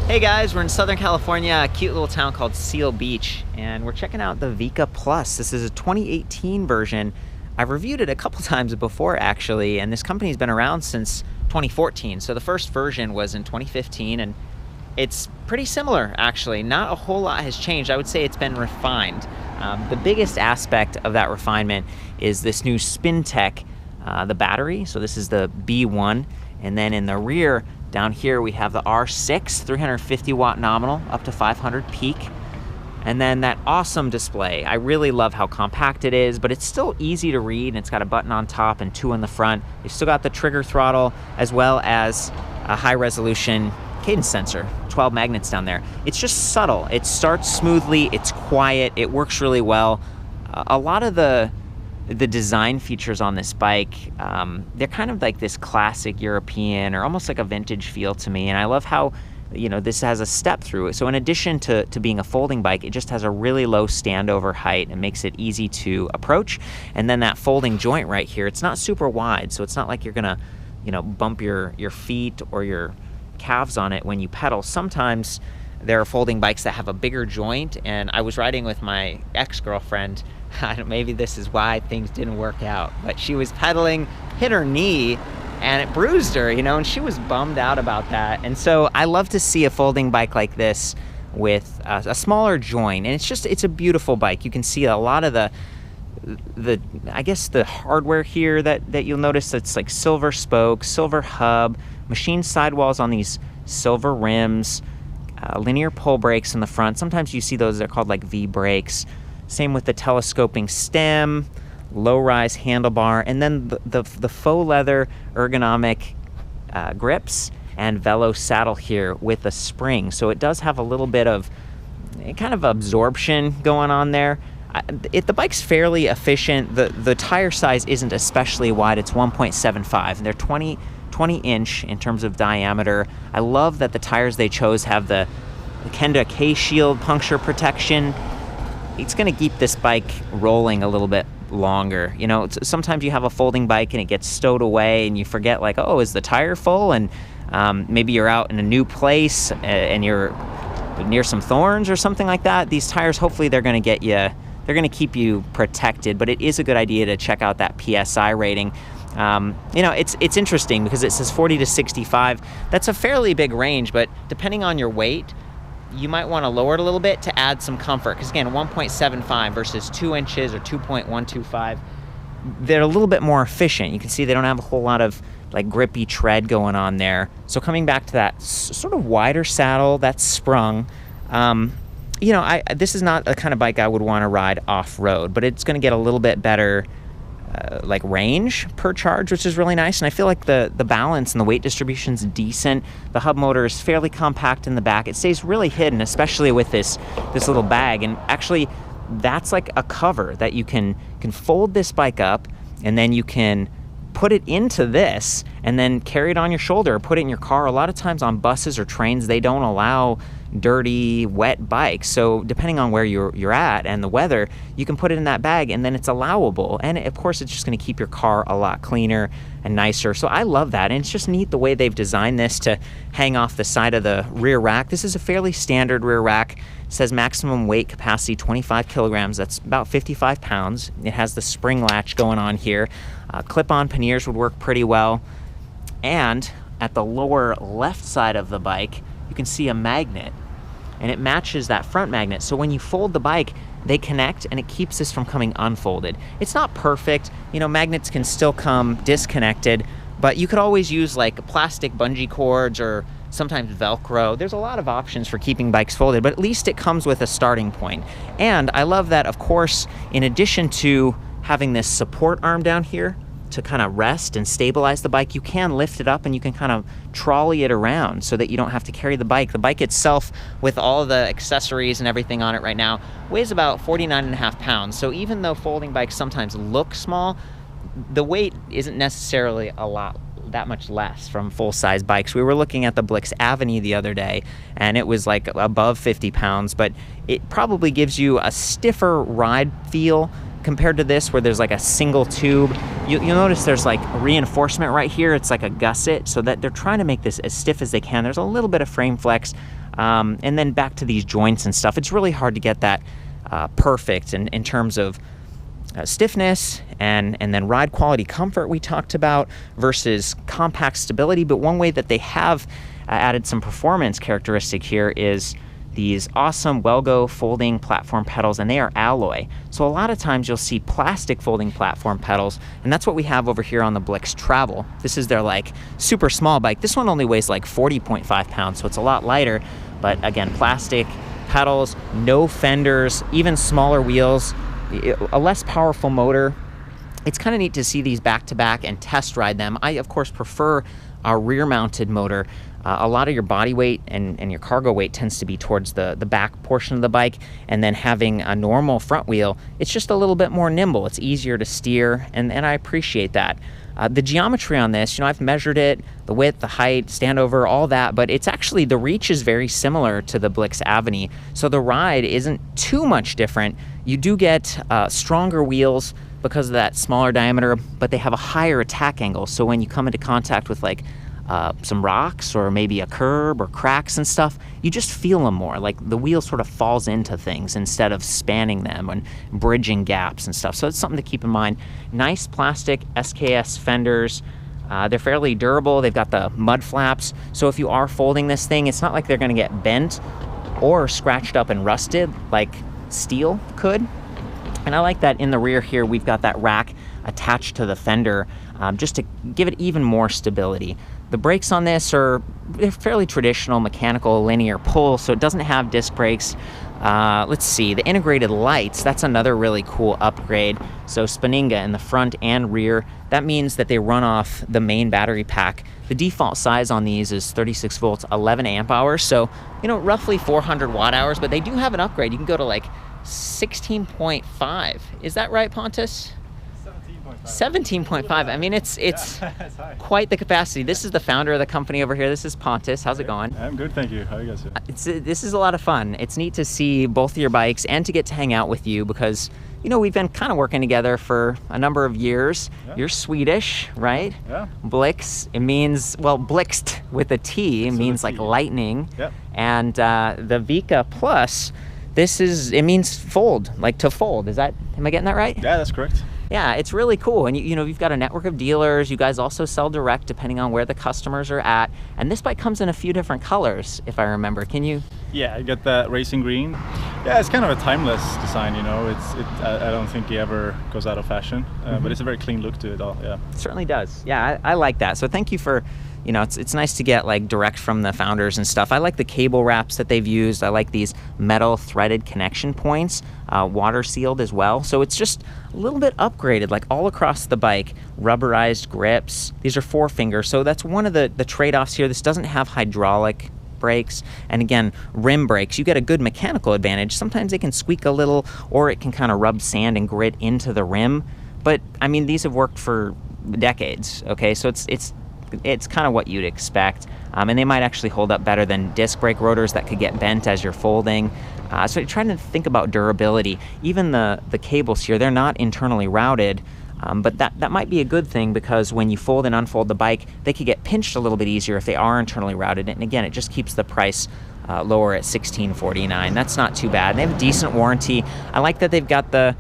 Hey guys, we're in Southern California, a cute little town called Seal Beach, and we're checking out the Vika Plus. This is a 2018 version. I've reviewed it a couple times before actually, and this company's been around since 2014. So the first version was in 2015, and it's pretty similar actually. Not a whole lot has changed. I would say it's been refined. The biggest aspect of that refinement is this new spin tech, the battery. So this is the B1, and then in the rear, down here we have the R6, 350 watt nominal, up to 500 peak. And then that awesome display. I really love how compact it is, but it's still easy to read, and it's got a button on top and two on the front. You've still got the trigger throttle, as well as a high resolution cadence sensor, 12 magnets down there. It's just subtle. It starts smoothly, it's quiet, it works really well. A lot of the design features on this bike, they're kind of like this classic European or almost like a vintage feel to me. And I love how, this has a step through it. So in addition to being a folding bike, it just has a really low standover height and makes it easy to approach. And then that folding joint right here, it's not super wide. So it's not like you're gonna, bump your feet or your calves on it when you pedal. Sometimes there are folding bikes that have a bigger joint, and I was riding with my ex-girlfriend. Maybe this is why things didn't work out, but she was pedaling, hit her knee, and it bruised her, and she was bummed out about that. And so I love to see a folding bike like this with a smaller joint, and it's a beautiful bike. You can see a lot of the hardware here that you'll notice. That's like silver spokes, silver hub, machined sidewalls on these silver rims, linear pull brakes in the front. Sometimes you see those, they're called like V brakes. Same with the telescoping stem, low-rise handlebar, and then the faux leather ergonomic grips and velo saddle here with a spring. So it does have a little bit of kind of absorption going on there. The bike's fairly efficient. The tire size isn't especially wide. It's 1.75, and they're 20 inch in terms of diameter. I love that the tires they chose have the Kenda K-Shield puncture protection. It's going to keep this bike rolling a little bit longer. Sometimes you have a folding bike and it gets stowed away and you forget, like, oh, is the tire full? And maybe you're out in a new place and you're near some thorns or something like that. These tires, hopefully they're going to keep you protected, but it is a good idea to check out that PSI rating. It's interesting because it says 40 to 65. That's a fairly big range, but depending on your weight, you might want to lower it a little bit to add some comfort. Because again, 1.75 versus 2 inches or 2.125, they're a little bit more efficient. You can see they don't have a whole lot of like grippy tread going on there. So coming back to that sort of wider saddle that's sprung, this is not a kind of bike I would want to ride off-road, but it's going to get a little bit better like range per charge, which is really nice. And I feel like the balance and the weight distribution is decent. The hub motor is fairly compact in the back. It stays really hidden, especially with this little bag. And actually, that's like a cover that you can fold this bike up, and then you can put it into this and then carry it on your shoulder or put it in your car. A lot of times on buses or trains, they don't allow dirty, wet bikes. So depending on where you're at and the weather, you can put it in that bag and then it's allowable. And of course, it's just going to keep your car a lot cleaner and nicer. So I love that. And it's just neat the way they've designed this to hang off the side of the rear rack. This is a fairly standard rear rack. It says maximum weight capacity 25 kilograms. That's about 55 pounds. It has the spring latch going on here. Clip-on panniers would work pretty well. And at the lower left side of the bike, you can see a magnet, and it matches that front magnet. So when you fold the bike, they connect and it keeps this from coming unfolded. It's not perfect. Magnets can still come disconnected, but you could always use like plastic bungee cords or sometimes Velcro. There's a lot of options for keeping bikes folded, but at least it comes with a starting point. And I love that, of course, in addition to having this support arm down here to kind of rest and stabilize the bike, you can lift it up and you can kind of trolley it around so that you don't have to carry the bike. The bike itself, with all the accessories and everything on it right now, weighs about 49.5 pounds. So even though folding bikes sometimes look small, the weight isn't necessarily that much less from full-size bikes. We were looking at the Blix Aveny the other day, and it was like above 50 pounds, but it probably gives you a stiffer ride feel compared to this, where there's like a single tube. You'll notice there's like reinforcement right here. It's like a gusset, so that they're trying to make this as stiff as they can. There's a little bit of frame flex. And then back to these joints and stuff, it's really hard to get that perfect in terms of stiffness and then ride quality comfort we talked about versus compact stability. But one way that they have added some performance characteristic here is these awesome Welgo folding platform pedals, and they are alloy. So a lot of times you'll see plastic folding platform pedals, and that's what we have over here on the Blix Travel. This is their like super small bike. This one only weighs like 40.5 pounds, so it's a lot lighter, but again, plastic pedals, no fenders, even smaller wheels, a less powerful motor. It's kind of neat to see these back to back and test ride them. I of course prefer our rear mounted motor. A lot of your body weight and your cargo weight tends to be towards the back portion of the bike, and then having a normal front wheel, it's just a little bit more nimble. It's easier to steer, and I appreciate that. The geometry on this, I've measured it, the width, the height, standover, all that, but it's actually, the reach is very similar to the Blix Aveny, so the ride isn't too much different. You do get stronger wheels because of that smaller diameter, but they have a higher attack angle, so when you come into contact with like some rocks or maybe a curb or cracks and stuff, you just feel them more. Like the wheel sort of falls into things instead of spanning them and bridging gaps and stuff. So it's something to keep in mind. Nice plastic SKS fenders. They're fairly durable. They've got the mud flaps. So if you are folding this thing, it's not like they're going to get bent or scratched up and rusted like steel could. And I like that in the rear here, we've got that rack attached to the fender just to give it even more stability. The brakes on this they're fairly traditional mechanical linear pull, so it doesn't have disc brakes. Let's see, the integrated lights, that's another really cool upgrade. So Spanninga in the front and rear, that means that they run off the main battery pack. The default size on these is 36 volts, 11 amp hours, so roughly 400 watt hours, but they do have an upgrade. You can go to like 16.5. Is that right, Pontus? 17.5. I mean, it's quite the capacity. This is the founder of the company over here. This is Pontus. How's it going? I'm good, thank you. How are you guys doing? This is a lot of fun. It's neat to see both of your bikes and to get to hang out with you because, we've been kind of working together for a number of years. Yeah. You're Swedish, right? Yeah. Blix, it means, well, blixt with a T, it means like lightning. Yeah. And the Vika Plus, it means fold, like to fold. Am I getting that right? Yeah, that's correct. Yeah, it's really cool. And you've got a network of dealers. You guys also sell direct depending on where the customers are at. And this bike comes in a few different colors, if I remember. Can you? Yeah, I got that racing green. Yeah, it's kind of a timeless design, I don't think it ever goes out of fashion, but it's a very clean look to it all, yeah. It certainly does. Yeah, I like that. So thank you for, it's nice to get like direct from the founders and stuff. I like the cable wraps that they've used. I like these metal threaded connection points, water sealed as well. So it's just a little bit upgraded, like all across the bike. Rubberized grips. These are 4-finger, so that's one of the trade-offs here. This doesn't have hydraulic brakes, and again, rim brakes. You get a good mechanical advantage. Sometimes they can squeak a little, or it can kind of rub sand and grit into the rim. But I mean, these have worked for decades. Okay, so it's kind of what you'd expect, and they might actually hold up better than disc brake rotors that could get bent as you're folding. So you're trying to think about durability. Even the cables here, they're not internally routed, but that might be a good thing because when you fold and unfold the bike, they could get pinched a little bit easier if they are internally routed. And again, it just keeps the price lower at $1649. That's not too bad. They have a decent warranty. I like that they've got the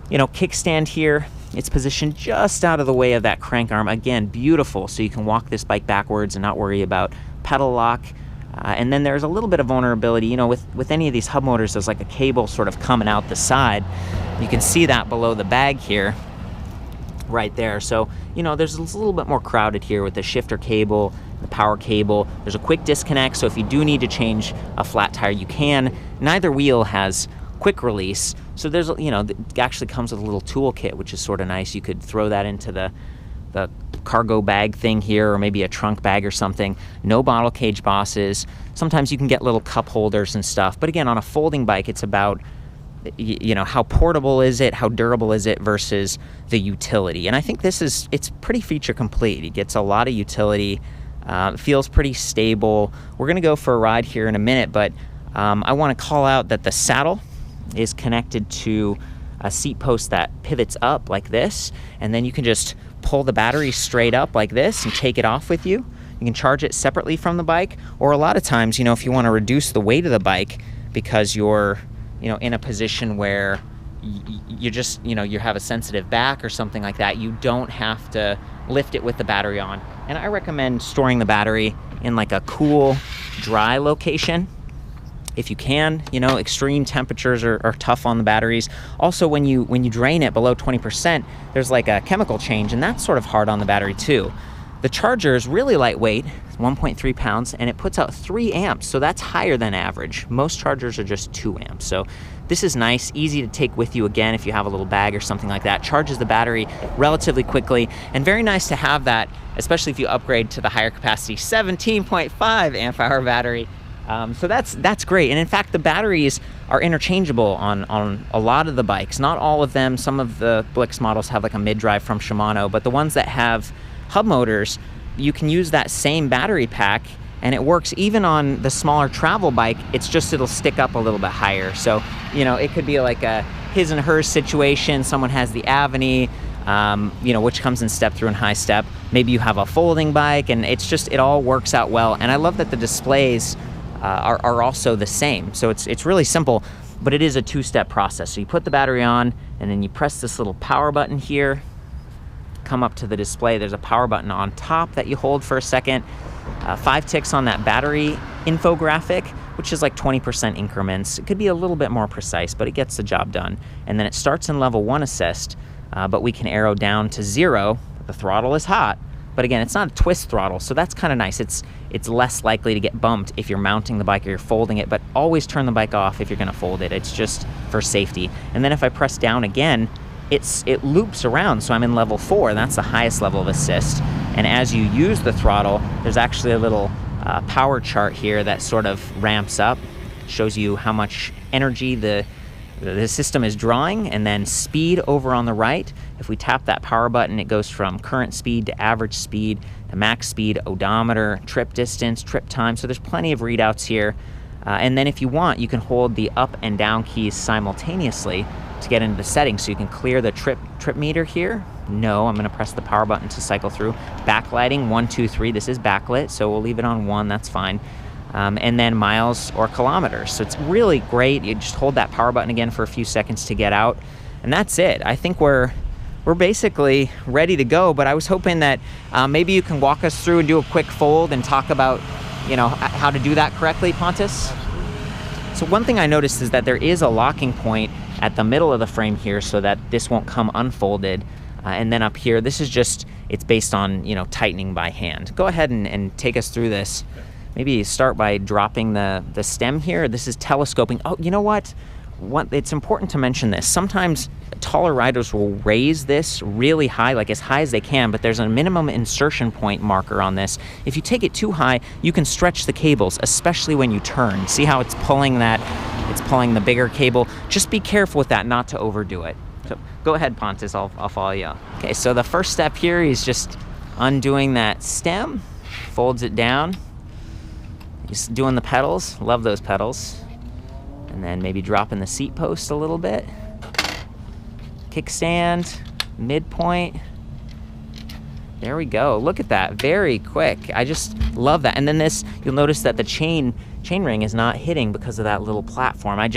kickstand here. It's positioned just out of the way of that crank arm. Again, beautiful, so you can walk this bike backwards and not worry about pedal lock. And then there's a little bit of vulnerability. With any of these hub motors, there's like a cable sort of coming out the side. You can see that below the bag here, right there. So, there's a little bit more crowded here with the shifter cable, the power cable. There's a quick disconnect, so if you do need to change a flat tire, you can. Neither wheel has quick release, so there's it actually comes with a little toolkit, which is sort of nice. You could throw that into the cargo bag thing here, or maybe a trunk bag or something. No bottle cage bosses. Sometimes you can get little cup holders and stuff, but again, on a folding bike, it's about how portable is it, how durable is it versus the utility. And I think it's pretty feature complete. It gets a lot of utility, feels pretty stable. We're gonna go for a ride here in a minute, but I want to call out that the saddle is connected to a seat post that pivots up like this, and then you can just pull the battery straight up like this and take it off with you. You can charge it separately from the bike, or a lot of times, you know, if you want to reduce the weight of the bike because you're, you know, in a position where you just, you know, you have a sensitive back or something like that, you don't have to lift it with the battery on. And I recommend storing the battery in like a cool, dry location if you can. You know, extreme temperatures are tough on the batteries. Also, when you drain it below 20%, there's like a chemical change, and that's sort of hard on the battery too. The charger is really lightweight, 1.3 pounds, and it puts out 3 amps, so that's higher than average. Most chargers are just 2 amps, so this is nice, easy to take with you again if you have a little bag or something like that. Charges the battery relatively quickly, and very nice to have that, especially if you upgrade to the higher capacity 17.5 amp hour battery. So that's great. And in fact, the batteries are interchangeable on a lot of the bikes. Not all of them. Some of the Blix models have like a mid-drive from Shimano, but the ones that have hub motors, you can use that same battery pack, and it works even on the smaller travel bike. It's just it'll stick up a little bit higher. So, you know, it could be like a his and hers situation. Someone has the Aveny, you know, which comes in step through and high step. Maybe you have a folding bike, and it all works out well. And I love that the displays are also the same. So it's really simple, but it is a 2-step process. So you put the battery on, and then you press this little power button here, come up to the display. There's a power button on top that you hold for a second. 5 ticks on that battery infographic, which is like 20% increments. It could be a little bit more precise, but it gets the job done. And then it starts in level 1 assist, but we can arrow down to 0. The throttle is hot, but again, it's not a twist throttle, so that's kind of nice. It's less likely to get bumped if you're mounting the bike or you're folding it, but always turn the bike off if you're gonna fold it. It's just for safety. And then if I press down again, it loops around, so I'm in level 4, and that's the highest level of assist. And as you use the throttle, there's actually a little power chart here that sort of ramps up, shows you how much energy the system is drawing, and then speed over on the right. If we tap that power button, it goes from current speed to average speed to max speed, odometer, trip distance, trip time. So there's plenty of readouts here. And then if you want, you can hold the up and down keys simultaneously to get into the settings. So you can clear the trip meter here. No, I'm gonna press the power button to cycle through. Backlighting, 1, 2, 3, this is backlit, so we'll leave it on 1, that's fine. And then miles or kilometers. So it's really great. You just hold that power button again for a few seconds to get out, and that's it. I think we're basically ready to go, but I was hoping that maybe you can walk us through and do a quick fold and talk about, you know, how to do that correctly, Pontus. So one thing I noticed is that there is a locking point at the middle of the frame here so that this won't come unfolded. And then up here, this is just, it's based on, you know, tightening by hand. Go ahead and take us through this. Maybe start by dropping the stem here. This is telescoping. Oh, you know what? It's important to mention this. Sometimes taller riders will raise this really high, like as high as they can, but there's a minimum insertion point marker on this. If you take it too high, you can stretch the cables, especially when you turn. See how it's pulling that? It's pulling the bigger cable. Just be careful with that, not to overdo it. So go ahead, Pontus, I'll follow you. Okay, so the first step here is just undoing that stem, folds it down. Just doing the pedals, love those pedals. And then maybe dropping the seat post a little bit. Kickstand, midpoint. There we go, look at that, very quick. I just love that. And then this, you'll notice that the chain ring is not hitting because of that little platform. I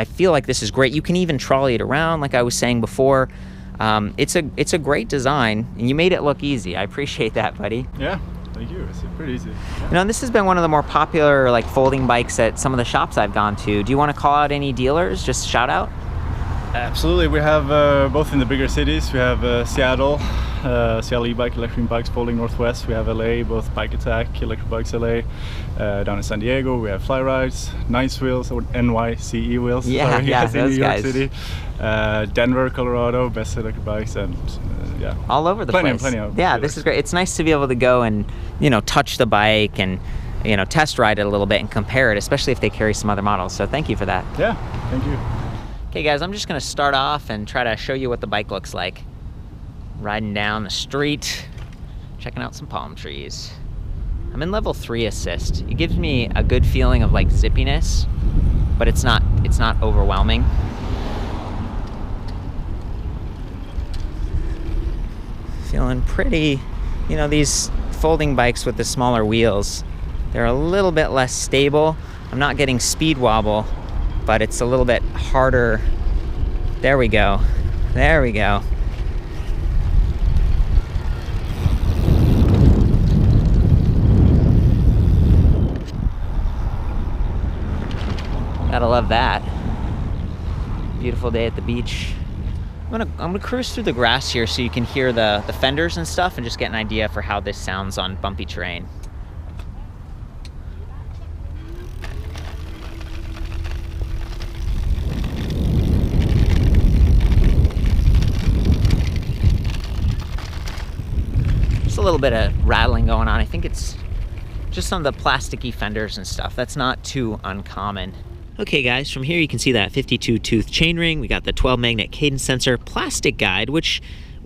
feel like this is great. You can even trolley it around, like I was saying before. It's a great design, and you made it look easy. I appreciate that, buddy. Yeah. Thank you. It's pretty easy. Yeah. You know, this has been one of the more popular like folding bikes at some of the shops I've gone to. Do you want to call out any dealers? Just shout out. Absolutely. We have both in the bigger cities. We have Seattle, Seattle e-bike, Electric Bikes Folding Northwest. We have LA, both Bike Attack, Electric Bikes LA. Down in San Diego, we have Fly Rides, Nice Wheels, or NYCE Wheels. Yeah, sorry, yeah, in those New York guys. City. Denver, Colorado, Best Electric Bikes, and yeah, all over the place. Plenty of. Yeah, this is great. It's nice to be able to go and, you know, touch the bike and, you know, test ride it a little bit and compare it, especially if they carry some other models. So thank you for that. Yeah, thank you. Okay guys, I'm just gonna start off and try to show you what the bike looks like. Riding down the street, checking out some palm trees. I'm in level 3 assist. It gives me a good feeling of like zippiness, but it's not overwhelming. Feeling pretty, you know, these folding bikes with the smaller wheels. They're a little bit less stable. I'm not getting speed wobble, but it's a little bit harder. There we go. There we go. Gotta love that. Beautiful day at the beach. I'm gonna cruise through the grass here so you can hear the fenders and stuff and just get an idea for how this sounds on bumpy terrain. Just a little bit of rattling going on. I think it's just some of the plasticky fenders and stuff. That's not too uncommon. Okay guys, from here you can see that 52 tooth chainring. We got the 12 magnet cadence sensor, plastic guide, which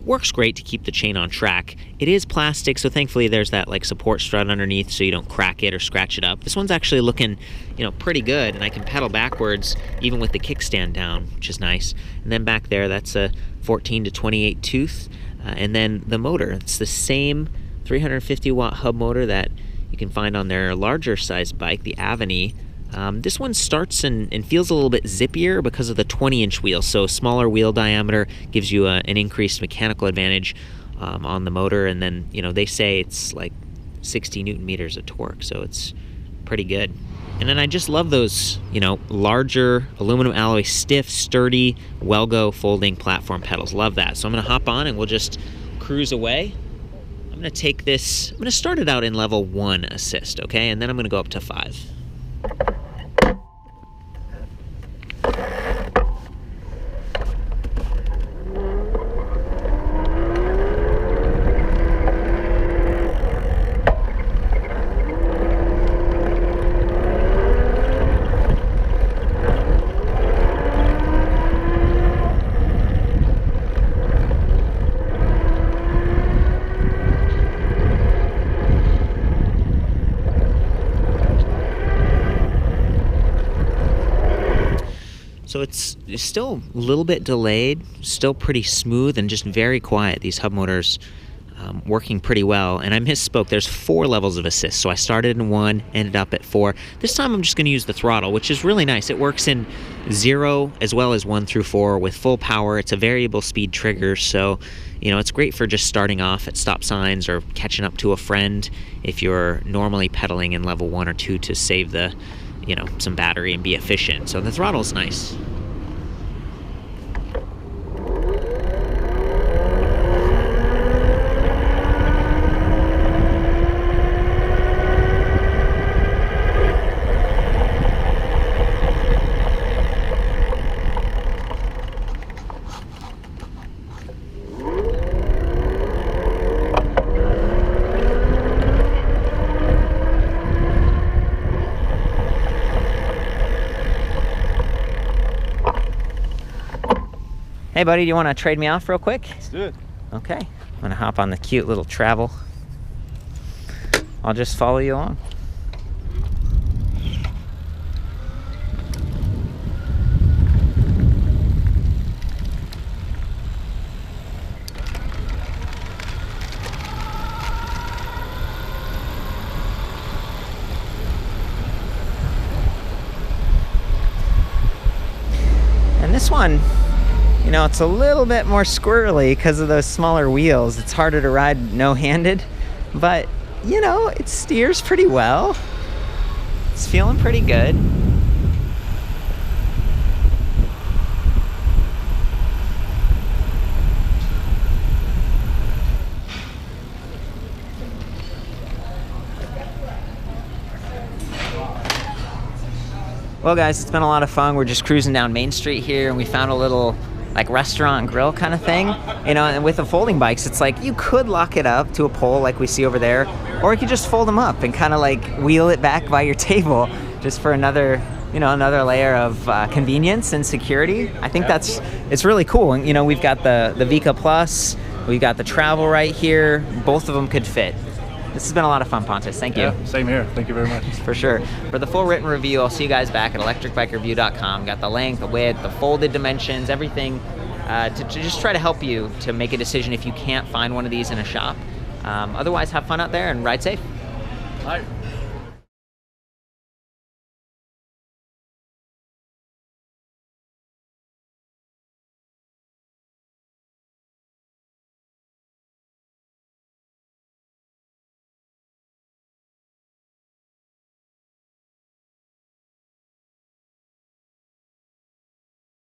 works great to keep the chain on track. It is plastic, so thankfully there's that like support strut underneath so you don't crack it or scratch it up. This one's actually looking, you know, pretty good, and I can pedal backwards even with the kickstand down, which is nice. And then back there, that's a 14 to 28 tooth. And then the motor, it's the same 350 watt hub motor that you can find on their larger size bike, the Aveny. This one starts and feels a little bit zippier because of the 20-inch wheel, so smaller wheel diameter gives you an increased mechanical advantage on the motor, and then, you know, they say it's like 60 newton meters of torque, so it's pretty good. And then I just love those, you know, larger aluminum alloy, stiff, sturdy, Welgo folding platform pedals. Love that. So I'm gonna hop on and we'll just cruise away. I'm gonna take this, I'm gonna start it out in level 1 assist, okay? And then I'm gonna go up to 5. So it's still a little bit delayed, still pretty smooth and just very quiet. These hub motors working pretty well. And I misspoke, there's 4 levels of assist. So I started in 1, ended up at 4. This time I'm just gonna use the throttle, which is really nice. It works in 0 as well as 1 through 4 with full power. It's a variable speed trigger, so you know, it's great for just starting off at stop signs or catching up to a friend if you're normally pedaling in level 1 or 2 to save the, you know, some battery and be efficient. So the throttle's nice. Hey buddy, do you want to trade me off real quick? Let's do it. Okay, I'm gonna hop on the cute little travel. I'll just follow you along. And this one, you know, it's a little bit more squirrely because of those smaller wheels. It's harder to ride no-handed, but, you know, it steers pretty well. It's feeling pretty good. Well guys, it's been a lot of fun. We're just cruising down Main Street here and we found a little like restaurant and grill kind of thing, you know, and with the folding bikes, it's like you could lock it up to a pole like we see over there, or you could just fold them up and kind of like wheel it back by your table just for another, you know, another layer of convenience and security. I think it's really cool. And, you know, we've got the Vika Plus, we've got the travel right here. Both of them could fit. This has been a lot of fun, Pontus. Thank you. Yeah, same here. Thank you very much. For sure. For the full written review, I'll see you guys back at ElectricBikeReview.com. Got the length, the width, the folded dimensions, everything to just try to help you to make a decision if you can't find one of these in a shop. Otherwise, have fun out there and ride safe. Bye.